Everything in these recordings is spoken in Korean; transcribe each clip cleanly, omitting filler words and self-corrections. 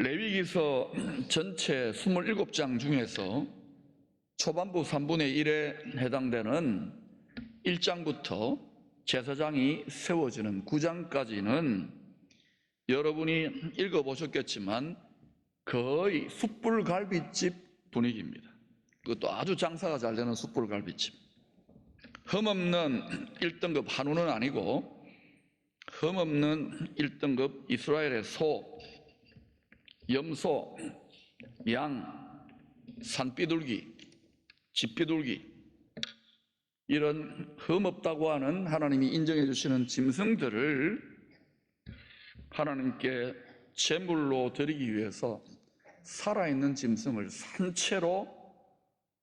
레위기서 전체 27장 중에서 초반부 3분의 1에 해당되는 1장부터 제사장이 세워지는 9장까지는 여러분이 읽어보셨겠지만 거의 숯불갈비집 분위기입니다. 그것도 아주 장사가 잘 되는 숯불갈비집. 흠없는 1등급 한우는 아니고 흠없는 1등급 이스라엘의 소, 염소, 양, 산비둘기, 집비둘기, 이런 흠없다고 하는 하나님이 인정해 주시는 짐승들을 하나님께 제물로 드리기 위해서 살아있는 짐승을 산채로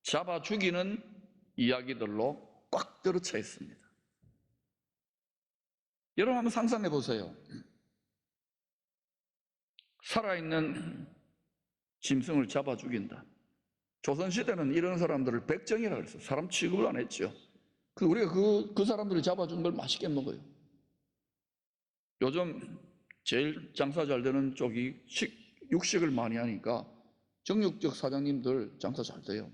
잡아 죽이는 이야기들로 꽉 들어차 있습니다. 여러분 한번 상상해 보세요. 살아있는 짐승을 잡아 죽인다. 조선시대는 이런 사람들을 백정이라고 했어요. 사람 취급을 안 했죠. 우리가 그 사람들이 잡아준 걸 맛있게 먹어요. 요즘 제일 장사 잘 되는 쪽이 육식을 많이 하니까 정육적 사장님들 장사 잘 돼요.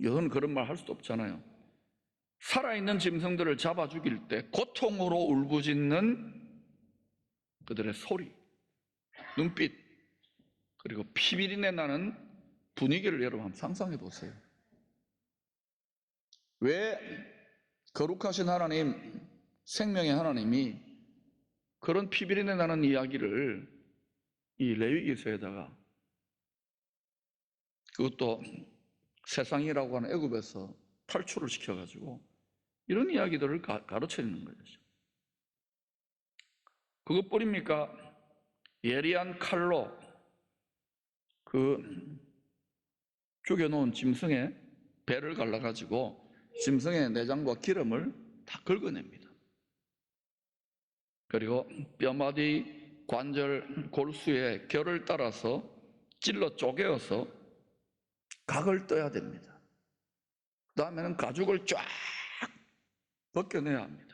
여기는 그런 말 할 수도 없잖아요. 살아있는 짐승들을 잡아 죽일 때 고통으로 울부짖는 그들의 소리, 눈빛, 그리고 피비린내 나는 분위기를 여러분 한번 상상해 보세요. 왜 거룩하신 하나님, 생명의 하나님이 그런 피비린내 나는 이야기를 이 레위기서에다가, 그것도 세상이라고 하는 애굽에서 탈출을 시켜가지고 이런 이야기들을 가르쳐 있는 거죠. 그것뿐입니까? 예리한 칼로 그 죽여놓은 짐승의 배를 갈라가지고 짐승의 내장과 기름을 다 긁어냅니다. 그리고 뼈마디, 관절, 골수의 결을 따라서 찔러 쪼개어서 각을 떠야 됩니다. 그 다음에는 가죽을 쫙 벗겨내야 합니다.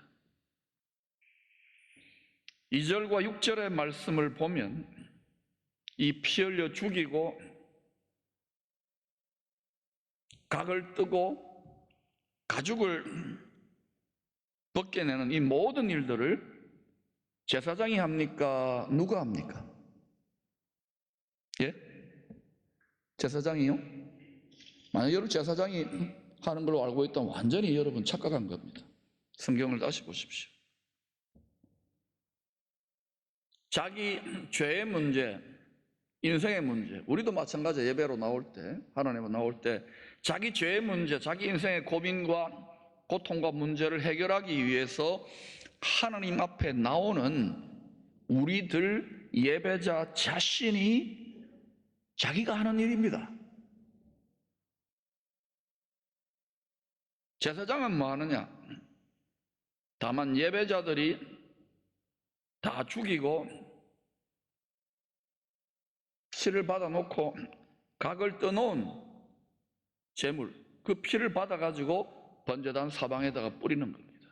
2절과 6절의 말씀을 보면 이 피 흘려 죽이고 각을 뜨고 가죽을 벗겨내는 이 모든 일들을 제사장이 합니까? 누가 합니까? 예? 제사장이요? 만약 여러분 제사장이 하는 걸로 알고 있다면 완전히 여러분 착각한 겁니다. 성경을 다시 보십시오. 자기 죄의 문제, 인생의 문제, 우리도 마찬가지예요. 예배로 나올 때, 하나님으로 나올 때 자기 죄의 문제, 자기 인생의 고민과 고통과 문제를 해결하기 위해서 하나님 앞에 나오는 우리들 예배자 자신이 자기가 하는 일입니다. 제사장은 뭐 하느냐? 다만 예배자들이 다 죽이고 피를 받아놓고 각을 떠놓은 제물, 그 피를 받아가지고 번제단 사방에다가 뿌리는 겁니다.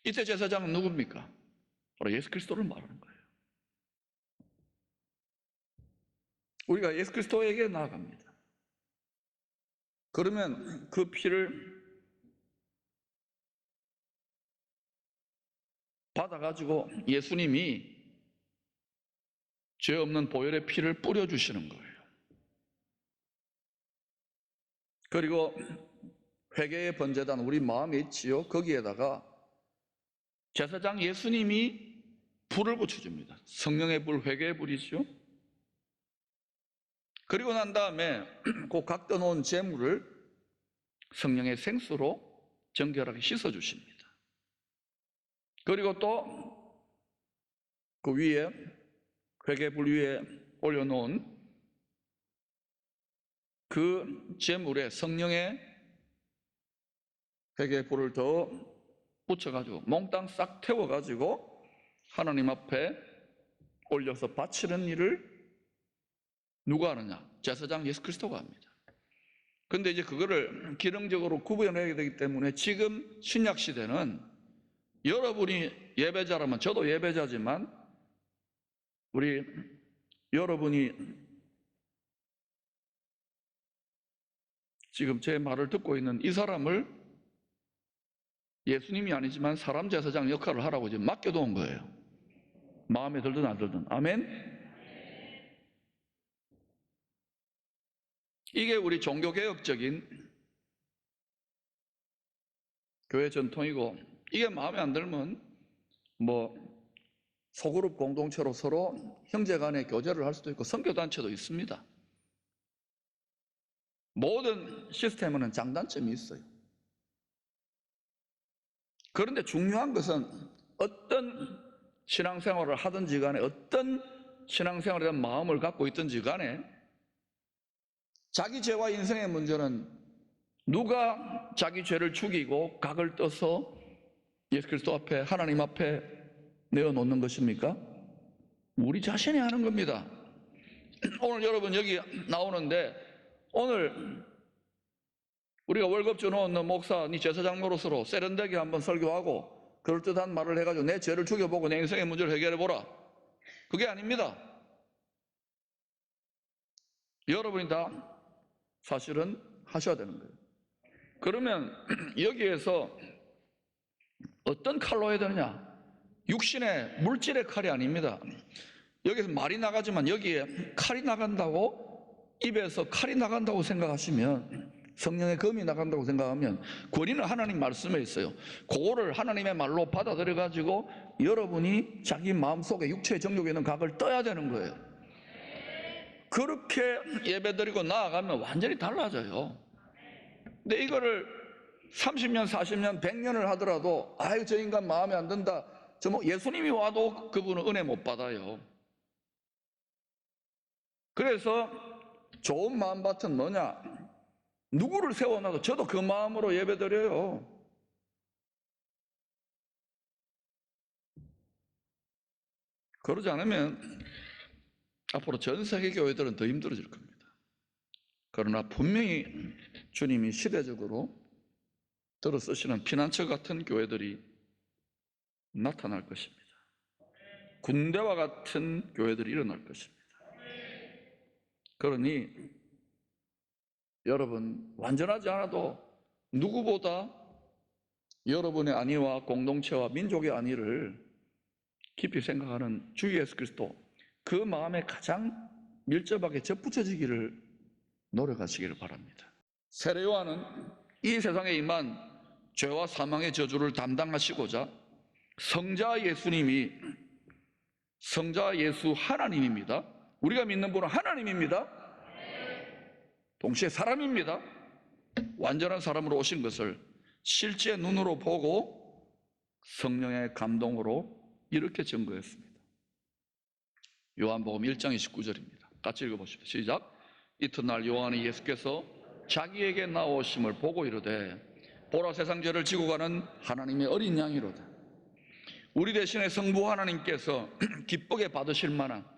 이때 제사장은 누굽니까? 바로 예수 그리스도를 말하는 거예요. 우리가 예수 그리스도에게 나아갑니다. 그러면 그 피를 받아가지고 예수님이 죄 없는 보혈의 피를 뿌려주시는 거예요. 그리고 회개의 번제단, 우리 마음에 있지요. 거기에다가 제사장 예수님이 불을 붙여줍니다. 성령의 불, 회개의 불이죠. 그리고 난 다음에 그 각 떠놓은 제물을 성령의 생수로 정결하게 씻어주십니다. 그리고 또 그 위에 회개불 위에 올려놓은 그 제물에 성령의 회개불을 더 붙여가지고 몽땅 싹 태워가지고 하나님 앞에 올려서 바치는 일을 누가 하느냐? 제사장 예수 그리스도가 합니다. 근데 이제 그거를 기능적으로 구분해야 되기 때문에 지금 신약 시대는 여러분이 예배자라면, 저도 예배자지만 우리 여러분이 지금 제 말을 듣고 있는 이 사람을 예수님이 아니지만 사람 제사장 역할을 하라고 지금 맡겨놓은 거예요. 마음에 들든 안 들든. 아멘? 이게 우리 종교개혁적인 교회 전통이고, 이게 마음에 안 들면 소그룹 공동체로 서로 형제 간에 교제를 할 수도 있고 선교단체도 있습니다. 모든 시스템에는 장단점이 있어요. 그런데 중요한 것은 어떤 신앙생활을 하든지 간에, 어떤 신앙생활에 대한 마음을 갖고 있든지 간에, 자기 죄와 인생의 문제는 누가 자기 죄를 죽이고 각을 떠서 예수 그리스도 앞에, 하나님 앞에 내어놓는 것입니까? 우리 자신이 하는 겁니다. 오늘 여러분 여기 나오는데, 오늘 우리가 월급 주는 목사, 네 제사장 노릇으로 세련되게 한번 설교하고 그럴듯한 말을 해가지고 내 죄를 죽여보고 내 인생의 문제를 해결해보라, 그게 아닙니다. 여러분이 다 사실은 하셔야 되는 거예요. 그러면 여기에서 어떤 칼로 해야 되느냐? 육신의 물질의 칼이 아닙니다. 여기서 말이 나가지만 여기에 칼이 나간다고, 입에서 칼이 나간다고 생각하시면, 성령의 검이 나간다고 생각하면 권위는 하나님 말씀에 있어요. 그거를 하나님의 말로 받아들여 가지고 여러분이 자기 마음속에 육체의 정욕에 있는 각을 떠야 되는 거예요. 그렇게 예배드리고 나아가면 완전히 달라져요. 근데 이거를 30년, 40년, 100년을 하더라도 아유 저 인간 마음에 안 든다, 예수님이 와도 그분은 은혜 못 받아요. 그래서 좋은 마음밭은 뭐냐? 누구를 세워놔도 저도 그 마음으로 예배드려요. 그러지 않으면 앞으로 전 세계 교회들은 더 힘들어질 겁니다. 그러나 분명히 주님이 시대적으로 들어 쓰시는 피난처 같은 교회들이 나타날 것입니다. 군대와 같은 교회들이 일어날 것입니다. 그러니 여러분, 완전하지 않아도 누구보다 여러분의 안위와 공동체와 민족의 안위를 깊이 생각하는 주 예수 그리스도, 그 마음에 가장 밀접하게 접붙여지기를 노력하시기를 바랍니다. 세례 요한은 이 세상에 임한 죄와 사망의 저주를 담당하시고자 성자 예수님이, 성자 예수 하나님입니다. 우리가 믿는 분은 하나님입니다. 동시에 사람입니다. 완전한 사람으로 오신 것을 실제 눈으로 보고 성령의 감동으로 이렇게 증거했습니다. 요한복음 1장 29절입니다. 같이 읽어보십시오. 시작. 이튿날 요한이 예수께서 자기에게 나오심을 보고 이르되 보라, 세상 죄를 지고 가는 하나님의 어린 양이로다. 우리 대신에 성부 하나님께서 기쁘게 받으실 만한,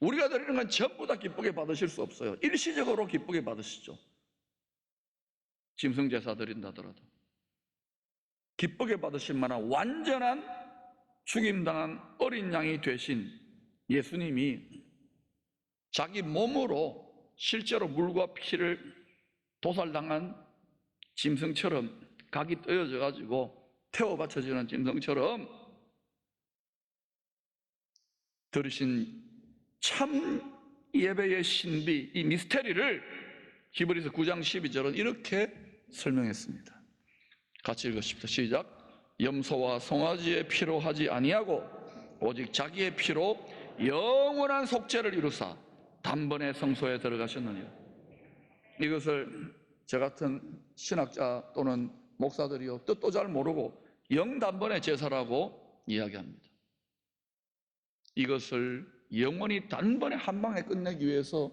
우리가 드리는 건 전부 다 기쁘게 받으실 수 없어요. 일시적으로 기쁘게 받으시죠. 짐승제사 드린다더라도 기쁘게 받으실 만한 완전한 죽임당한 어린 양이 되신 예수님이 자기 몸으로 실제로 물과 피를 도살당한 짐승처럼, 각이 떼어져 가지고 태워 바쳐지는 짐승처럼 들으신 참 예배의 신비, 이 미스테리를 히브리서 9장 12절은 이렇게 설명했습니다. 같이 읽으십시오. 시작. 염소와 송아지의 피로 하지 아니하고 오직 자기의 피로 영원한 속죄를 이루사 단번에 성소에 들어가셨느니라. 이것을 저 같은 신학자 또는 목사들이요 뜻도 잘 모르고 영단번의 제사라고 이야기합니다. 이것을 영원히 단번에 한 방에 끝내기 위해서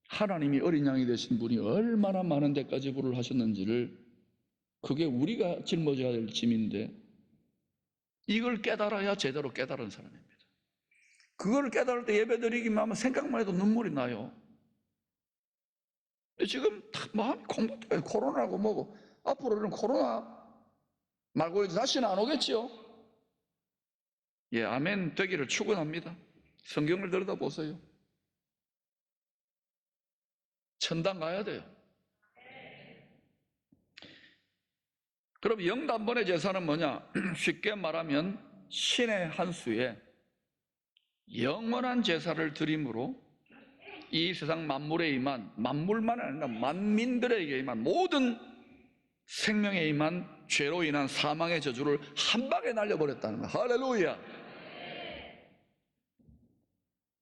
하나님이 어린 양이 되신 분이 얼마나 많은 데까지 부를 하셨는지를, 그게 우리가 짊어져야 될 짐인데 이걸 깨달아야 제대로 깨달은 사람입니다. 그걸 깨달을 때 예배드리기만 하면 생각만 해도 눈물이 나요. 지금 마음이 공부돼요. 코로나고 뭐고, 앞으로는 코로나 말고 다시는 안 오겠지요. 예, 아멘 되기를 축원합니다. 성경을 들여다보세요. 천당 가야 돼요. 그럼 영단번의 제사는 뭐냐? 쉽게 말하면 신의 한 수에 영원한 제사를 드림으로 이 세상 만물에 임한, 만물만 아니라 만민들에게 임한, 모든 생명에 임한 죄로 인한 사망의 저주를 한 방에 날려버렸다는 거야. 할렐루야.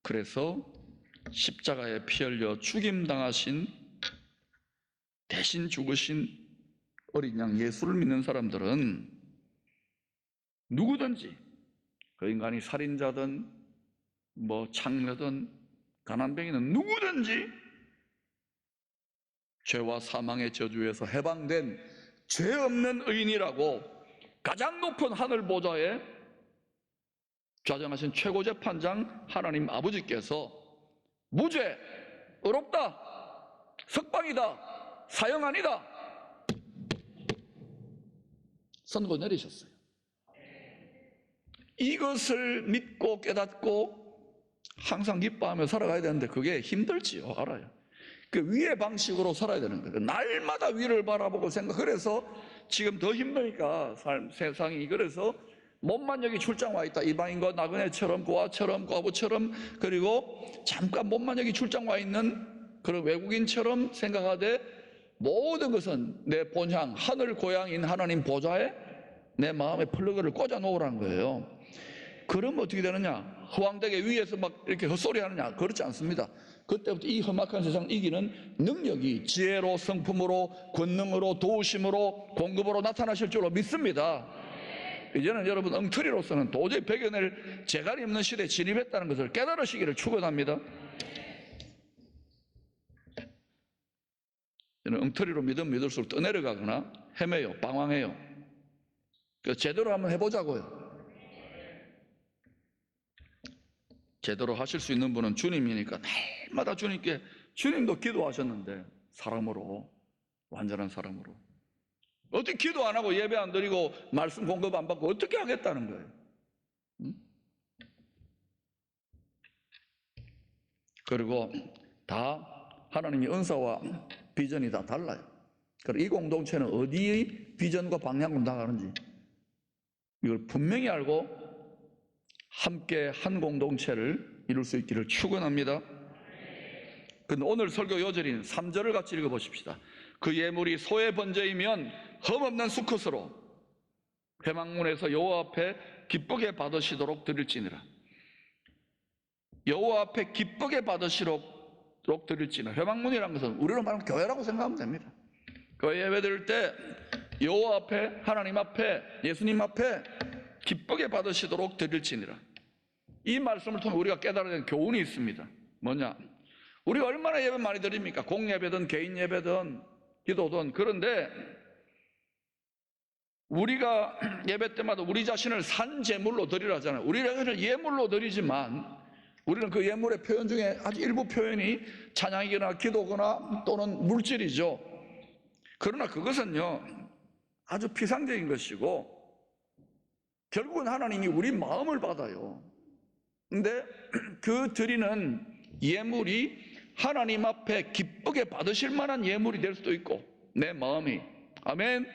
그래서 십자가에 피 흘려 죽임당하신, 대신 죽으신 어린 양 예수를 믿는 사람들은 누구든지, 그 인간이 살인자든 창녀든 가난뱅이는 누구든지 죄와 사망의 저주에서 해방된 죄 없는 의인이라고 가장 높은 하늘 보좌에 좌정하신 최고재판장 하나님 아버지께서 무죄, 의롭다, 석방이다, 사형 아니다 선고 내리셨어요. 이것을 믿고 깨닫고 항상 기뻐하며 살아가야 되는데 그게 힘들지요. 알아요. 그 위의 방식으로 살아야 되는 거예요. 날마다 위를 바라보고 그래서 지금 더 힘드니까 세상이. 그래서 몸만 여기 출장 와 있다. 이방인과 나그네처럼, 고아처럼, 과부처럼, 그리고 잠깐 몸만 여기 출장 와 있는 그런 외국인처럼 생각하되 모든 것은 내 본향, 하늘 고향인 하나님 보좌에 내 마음의 플러그를 꽂아 놓으라는 거예요. 그러면 어떻게 되느냐? 허황되게 위에서 막 이렇게 헛소리 하느냐? 그렇지 않습니다. 그때부터 이 험악한 세상을 이기는 능력이 지혜로, 성품으로, 권능으로, 도우심으로, 공급으로 나타나실 줄로 믿습니다. 이제는 여러분 엉터리로서는 도저히 배겨낼 재갈이 없는 시대에 진입했다는 것을 깨달으시기를 축원합니다. 저는 엉터리로 믿을수록 떠내려가거나 헤매요, 방황해요. 제대로 한번 해보자고요. 제대로 하실 수 있는 분은 주님이니까 날마다 주님께, 주님도 기도하셨는데 사람으로, 완전한 사람으로 어떻게 기도 안 하고 예배 안 드리고 말씀 공급 안 받고 어떻게 하겠다는 거예요? 그리고 다 하나님의 은사와 비전이 다 달라요. 그리고 이 공동체는 어디의 비전과 방향으로 나가는지 이걸 분명히 알고 함께 한 공동체를 이룰 수 있기를 축원합니다. 근데 오늘 설교 요절인 3절을 같이 읽어보십시다. 그 예물이 소의 번제이면 흠없는 수컷으로 회막문에서 여호와 앞에 기쁘게 받으시도록 드릴지니라. 여호와 앞에 기쁘게 받으시도록 드릴지니라. 회막문이라는 것은 우리로 말하면 교회라고 생각하면 됩니다. 교회 예배 드릴 때 여호와 앞에, 하나님 앞에, 예수님 앞에 기쁘게 받으시도록 드릴지니라. 이 말씀을 통해 우리가 깨달아야 되는 교훈이 있습니다. 뭐냐? 우리가 얼마나 예배 많이 드립니까? 공예배든 개인 예배든 기도든. 그런데 우리가 예배 때마다 우리 자신을 산 제물로 드리라잖아요. 우리를 예물로 드리지만 우리는 그 예물의 표현 중에 아주 일부 표현이 찬양이거나 기도거나 또는 물질이죠. 그러나 그것은요 아주 피상적인 것이고 결국은 하나님이 우리 마음을 받아요. 근데 그 드리는 예물이 하나님 앞에 기쁘게 받으실 만한 예물이 될 수도 있고 내 마음이, 아멘,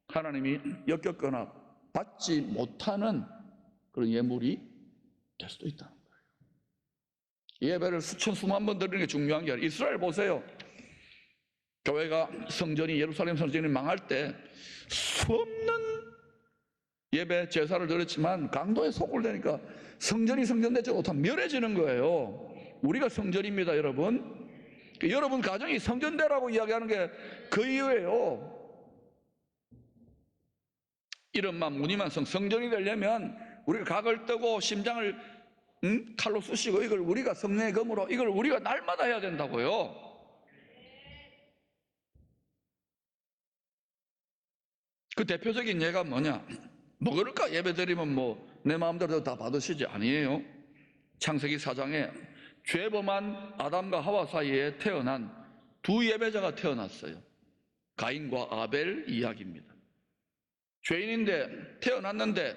하나님이 역겹거나 받지 못하는 그런 예물이 될 수도 있다는 거예요. 예배를 수천 수만 번 드리는 게 중요한 게 아니라, 이스라엘 보세요. 교회가 성전이, 예루살렘 성전이 망할 때 수없는 예배 제사를 드렸지만 강도에 속을 내니까 성전이 성전되지 못하면 멸해지는 거예요. 우리가 성전입니다, 여러분. 여러분 가정이 성전되라고 이야기하는 게 그 이유예요. 이름만 무늬만 성전이 되려면 우리가 각을 뜨고 심장을 칼로 쑤시고 이걸 우리가 성령의 검으로 이걸 우리가 날마다 해야 된다고요. 그 대표적인 예가 뭐냐? 뭐 그럴까? 예배 드리면 내 마음대로 다 받으시지. 아니에요. 창세기 4장에 죄범한 아담과 하와 사이에 태어난 두 예배자가 태어났어요. 가인과 아벨 이야기입니다. 죄인인데 태어났는데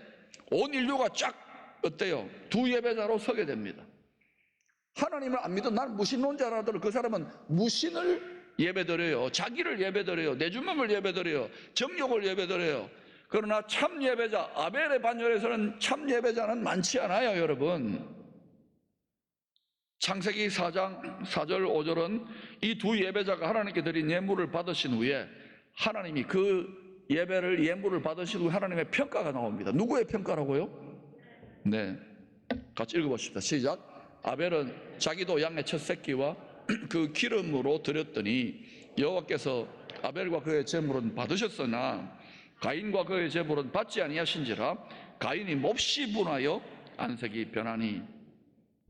온 인류가 쫙 어때요? 두 예배자로 서게 됩니다. 하나님을 안 믿어 나는 무신론자라도 그 사람은 무신을 예배드려요. 자기를 예배드려요. 내 주먹을 예배드려요. 정욕을 예배드려요. 그러나 참 예배자, 아벨의 반열에서는 참 예배자는 많지 않아요, 여러분. 창세기 4장 4절 5절은 이 두 예배자가 하나님께 드린 예물을 받으신 후에 하나님이 그 예배를 예물을 받으신 후에 하나님의 평가가 나옵니다. 누구의 평가라고요? 네, 같이 읽어봅시다. 시작. 아벨은 자기도 양의 첫 새끼와 그 기름으로 드렸더니 여호와께서 아벨과 그의 제물은 받으셨으나 가인과 그의 제물은 받지 아니하신지라. 가인이 몹시 분하여 안색이 변하니.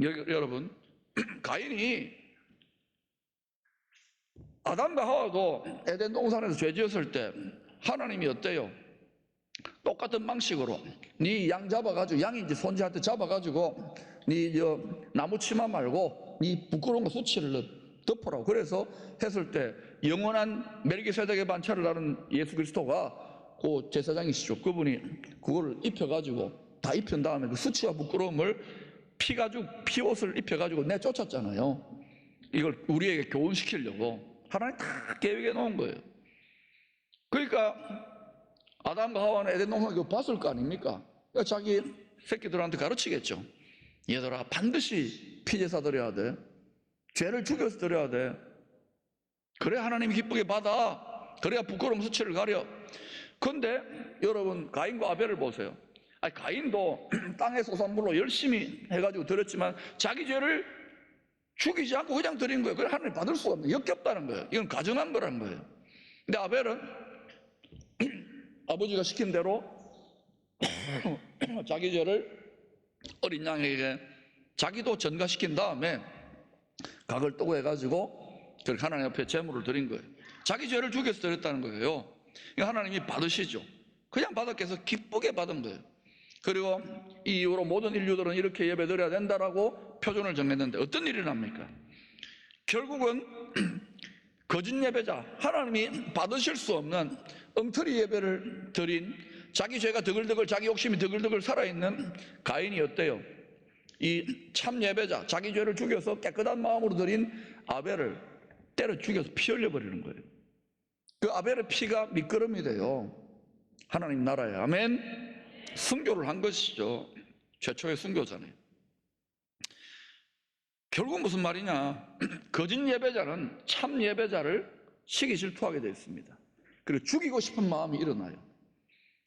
여러분, 가인이 아담과 하와도 에덴 동산에서 죄 지었을 때 하나님이 어때요? 똑같은 방식으로 네 양 잡아가지고, 양인지 손자한테 잡아가지고 네 나무 치마 말고 네 부끄러운 거 수치를 덮으라고 그래서 했을 때 영원한 멜기세덱의 반차를 나는 예수 그리스도가 그 제사장이시죠. 그분이 그거를 입혀가지고 다 입힌 다음에 그 수치와 부끄러움을 피 옷을 입혀가지고 내쫓았잖아요. 이걸 우리에게 교훈시키려고 하나님 다 계획해 놓은 거예요. 그러니까 아담과 하와는 에덴 동산 그거 봤을 거 아닙니까? 그러니까 자기 새끼들한테 가르치겠죠. 얘들아, 반드시 피제사 드려야 돼. 죄를 죽여서 드려야 돼. 그래야 하나님이 기쁘게 받아. 그래야 부끄러움 수치를 가려. 근데 여러분, 가인과 아벨을 보세요. 아니, 가인도 땅의 소산물로 열심히 해가지고 드렸지만 자기 죄를 죽이지 않고 그냥 드린 거예요. 그래 하나님 받을 수가 없는, 역겹다는 거예요. 이건 가증한 거라는 거예요. 근데 아벨은 아버지가 시킨 대로 자기 죄를 어린 양에게 자기도 전가시킨 다음에 각을 뜨고 해가지고 하나님 앞에 제물을 드린 거예요. 자기 죄를 죽여서 드렸다는 거예요. 하나님이 받으시죠. 그냥 받았겠어. 기쁘게 받은 거예요. 그리고 이 이후로 모든 인류들은 이렇게 예배드려야 된다라고 표준을 정했는데 어떤 일이 납니까? 결국은 거짓 예배자, 하나님이 받으실 수 없는 엉터리 예배를 드린, 자기 죄가 드글드글, 자기 욕심이 드글드글 살아있는 가인이 어때요? 이 참 예배자, 자기 죄를 죽여서 깨끗한 마음으로 드린 아벨을 때려 죽여서 피 흘려버리는 거예요. 그 아벨의 피가 미끄럼이 돼요. 하나님 나라에. 아멘. 순교를 한 것이죠. 최초의 순교자네요. 결국 무슨 말이냐? 거짓 예배자는 참 예배자를 시기 질투하게 되어 있습니다. 그리고 죽이고 싶은 마음이 일어나요.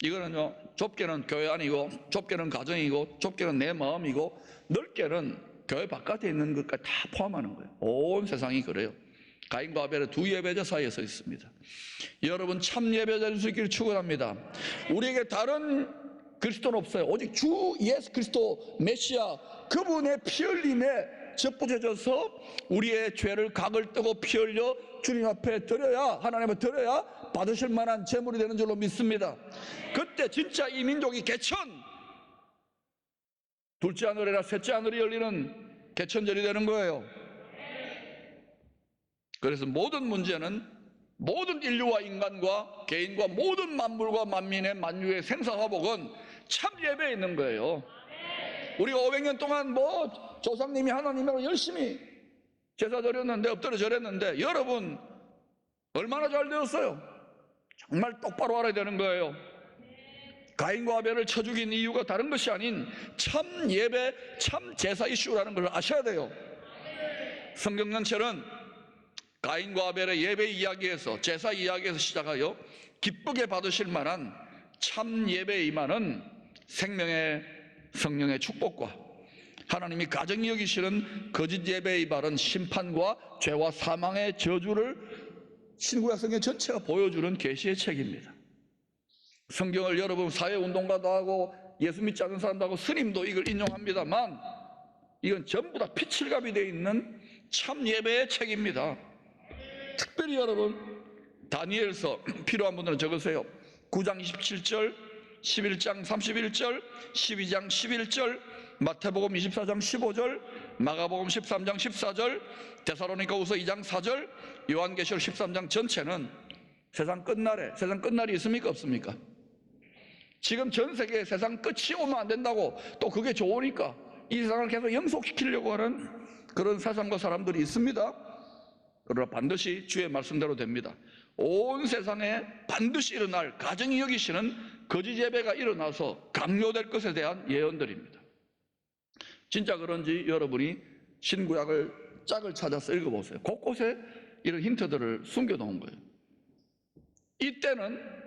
이거는요, 좁게는 교회 안이고, 좁게는 가정이고, 좁게는 내 마음이고, 넓게는 교회 바깥에 있는 것까지 다 포함하는 거예요. 온 세상이 그래요. 가인과 아벨의 두 예배자 사이에 서 있습니다. 여러분, 참 예배자일 수 있기를 축원합니다. 우리에게 다른 그리스도는 없어요. 오직 주 예수 그리스도 메시아, 그분의 피 흘림에 접붙여져서 우리의 죄를 각을 뜨고 피 흘려 주님 앞에 드려야, 하나님 앞에 드려야 받으실 만한 제물이 되는 줄로 믿습니다. 그때 진짜 이 민족이 개천, 둘째 하늘이라 셋째 하늘이 열리는 개천절이 되는 거예요. 그래서 모든 문제는 모든 인류와 인간과 개인과 모든 만물과 만민의 만유의 생사화복은 참 예배에 있는 거예요. 우리가 500년 동안 조상님이 하나님으로 열심히 제사 드렸는데, 엎드려 절했는데, 여러분 얼마나 잘 되었어요? 정말 똑바로 알아야 되는 거예요. 가인과 아벨을 쳐 죽인 이유가 다른 것이 아닌 참 예배, 참 제사 이슈라는 걸 아셔야 돼요. 성경 전체는 가인과 아벨의 예배 이야기에서, 제사 이야기에서 시작하여 기쁘게 받으실 만한 참 예배에 임하는 생명의 성령의 축복과 하나님이 가정이 여기시는 거짓 예배에 임하는 심판과 죄와 사망의 저주를 신구약 성경 전체가 보여주는 계시의 책입니다. 성경을 여러분 사회운동가도 하고 예수 믿지 않는 사람도 하고 스님도 이걸 인용합니다만 이건 전부 다 피칠갑이 되어 있는 참 예배의 책입니다. 특별히 여러분 다니엘서 필요한 분들은 적으세요. 9장 27절, 11장 31절, 12장 11절, 마태복음 24장 15절, 마가복음 13장 14절, 데살로니가후서 2장 4절, 요한계시록 13장 전체는 세상 끝날에, 세상 끝날이 있습니까 없습니까? 지금 전 세계 세상 끝이 오면 안 된다고, 또 그게 좋으니까 이 세상을 계속 영속시키려고 하는 그런 세상과 사람들이 있습니다. 그러나 반드시 주의 말씀대로 됩니다. 온 세상에 반드시 일어날 가정이 여기시는 거짓 예배가 일어나서 강요될 것에 대한 예언들입니다. 진짜 그런지 여러분이 신구약을 짝을 찾아서 읽어보세요. 곳곳에 이런 힌트들을 숨겨놓은 거예요. 이때는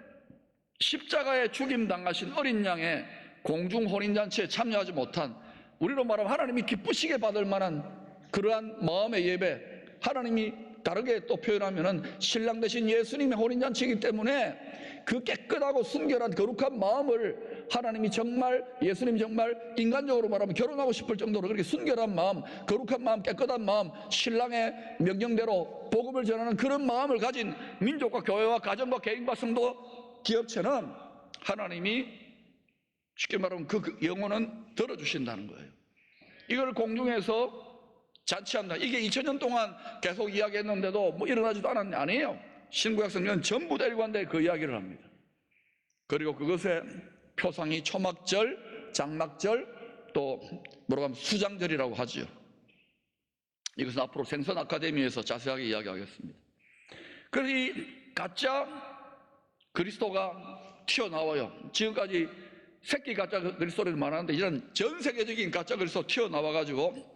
십자가에 죽임당하신 어린 양의 공중혼인잔치에 참여하지 못한, 우리로 말하면 하나님이 기쁘시게 받을 만한 그러한 마음의 예배, 하나님이 다르게 또 표현하면은 신랑 되신 예수님의 혼인잔치이기 때문에 그 깨끗하고 순결한 거룩한 마음을 하나님이 정말, 예수님 정말 인간적으로 말하면 결혼하고 싶을 정도로 그렇게 순결한 마음, 거룩한 마음, 깨끗한 마음, 신랑의 명령대로 복음을 전하는 그런 마음을 가진 민족과 교회와 가정과 개인과 성도, 기업체는 하나님이 쉽게 말하면 그 영혼은 들어주신다는 거예요. 이걸 공중에서 잔치한다. 이게 2000년 동안 계속 이야기했는데도 뭐 일어나지도 않았냐? 아니에요. 신구약 성경은 전부 다 일관되게 그 이야기를 합니다. 그리고 그것의 표상이 초막절, 장막절, 또 뭐라고 하면 수장절이라고 하지요. 이것은 앞으로 생선 아카데미에서 자세하게 이야기하겠습니다. 그래서 이 가짜 그리스도가 튀어나와요. 지금까지 새끼 가짜 그리스도를 말하는데 이런 전 세계적인 가짜 그리스도 튀어나와가지고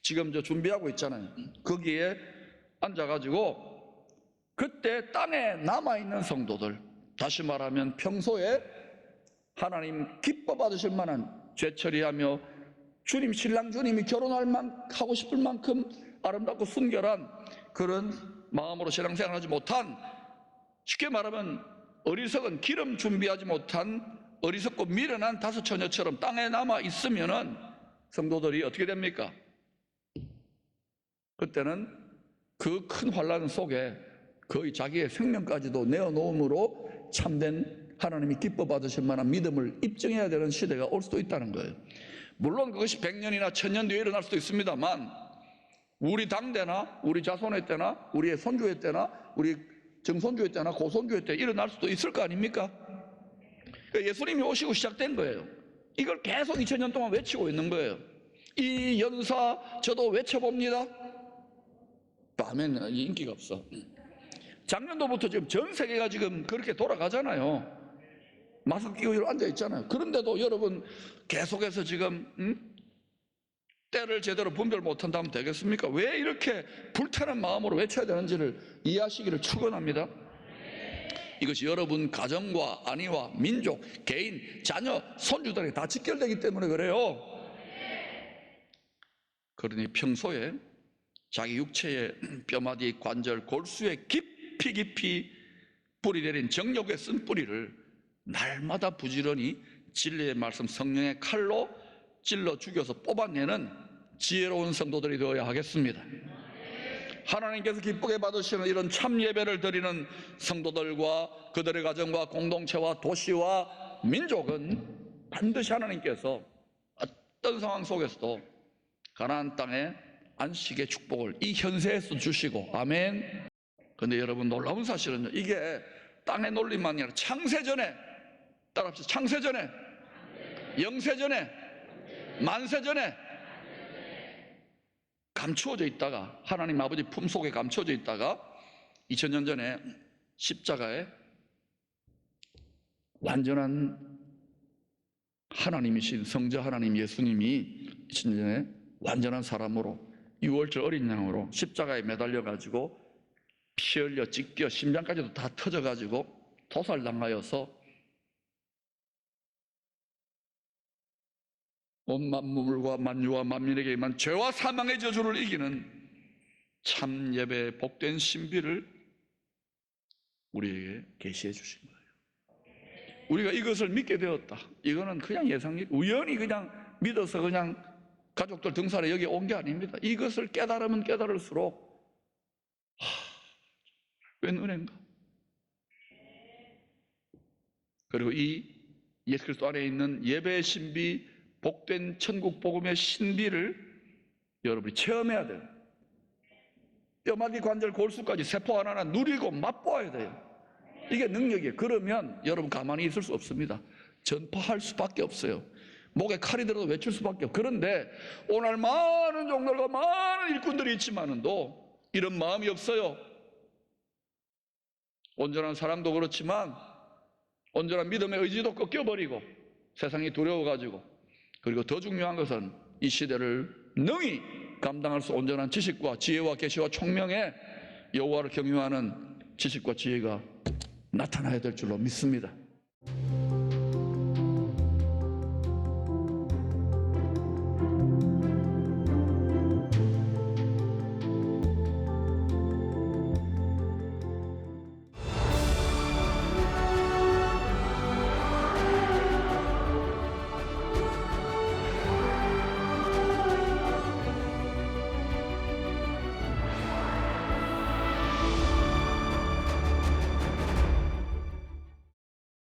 지금 저 준비하고 있잖아요. 거기에 앉아가지고 그때 땅에 남아있는 성도들, 다시 말하면 평소에 하나님 기뻐 받으실 만한 죄 처리하며 주님, 신랑 주님이 결혼할 하고 싶을 만큼 아름답고 순결한 그런 마음으로 신앙생활 하지 못한, 쉽게 말하면 어리석은 기름 준비하지 못한 어리석고 미련한 다섯 처녀처럼 땅에 남아 있으면은 성도들이 어떻게 됩니까? 그때는 그 큰 환란 속에 거의 자기의 생명까지도 내어놓음으로 참된 하나님이 기뻐 받으실 만한 믿음을 입증해야 되는 시대가 올 수도 있다는 거예요. 물론 그것이 100년이나 1000년 뒤에 일어날 수도 있습니다만, 우리 당대나 우리 자손의 때나 우리의 손주의 때나 우리 정손주의 때나 고손주의 때 일어날 수도 있을 거 아닙니까? 예수님이 오시고 시작된 거예요. 이걸 계속 2000년 동안 외치고 있는 거예요. 이 연사 저도 외쳐봅니다. 아멘. 인기가 없어. 작년도부터 지금 전 세계가 지금 그렇게 돌아가잖아요. 마스크 끼고 앉아 있잖아요. 그런데도 여러분 계속해서 지금 때를 제대로 분별 못한다면 되겠습니까? 왜 이렇게 불타는 마음으로 외쳐야 되는지를 이해하시기를 축원합니다. 이것이 여러분 가정과 안위와 민족, 개인, 자녀, 손주들에게 다 직결되기 때문에 그래요. 그러니 평소에 자기 육체의 뼈마디, 관절, 골수에 깊이 뿌리 내린 정욕에 쓴 뿌리를 날마다 부지런히 진리의 말씀, 성령의 칼로 찔러 죽여서 뽑아내는 지혜로운 성도들이 되어야 하겠습니다. 하나님께서 기쁘게 받으시는 이런 참 예배를 드리는 성도들과 그들의 가정과 공동체와 도시와 민족은 반드시 하나님께서 어떤 상황 속에서도 가나안 땅에 안식의 축복을 이 현세에서 주시고, 아멘. 근데 여러분 놀라운 사실은요, 이게 땅의 논리만이 아니라 창세전에, 따라합시다. 창세전에, 영세전에, 만세전에 감추어져 있다가, 하나님 아버지 품속에 감추어져 있다가 2000년 전에 십자가에 완전한 하나님이신 성자 하나님 예수님이 2000년 전에 완전한 사람으로 6월절 어린 양으로 십자가에 매달려 가지고 피 흘려 찢겨 심장까지도 다 터져 가지고 도살당하여서 온 만물과 만유와 만민에게 임한 죄와 사망의 저주를 이기는 참 예배의 복된 신비를 우리에게 계시해 주신 거예요. 우리가 이것을 믿게 되었다. 이거는 그냥 예상일, 우연히 그냥 믿어서 그냥 가족들 등산에 여기 온 게 아닙니다. 이것을 깨달으면 깨달을수록 웬 은혜인가. 그리고 이 예수 그리스도 안에 있는 예배의 신비, 복된 천국 복음의 신비를 여러분이 체험해야 돼요. 뼈마디 관절 골수까지 세포 하나하나 누리고 맛보아야 돼요. 이게 능력이에요. 그러면 여러분 가만히 있을 수 없습니다. 전파할 수밖에 없어요. 목에 칼이 들어도 외칠 수밖에 없어요. 그런데 오늘 많은 종들과 많은 일꾼들이 있지만도 이런 마음이 없어요. 온전한 사랑도 그렇지만 온전한 믿음의 의지도 꺾여버리고 세상이 두려워가지고, 그리고 더 중요한 것은 이 시대를 능히 감당할 수 온전한 지식과 지혜와 계시와 총명의 여호와를 경유하는 지식과 지혜가 나타나야 될 줄로 믿습니다.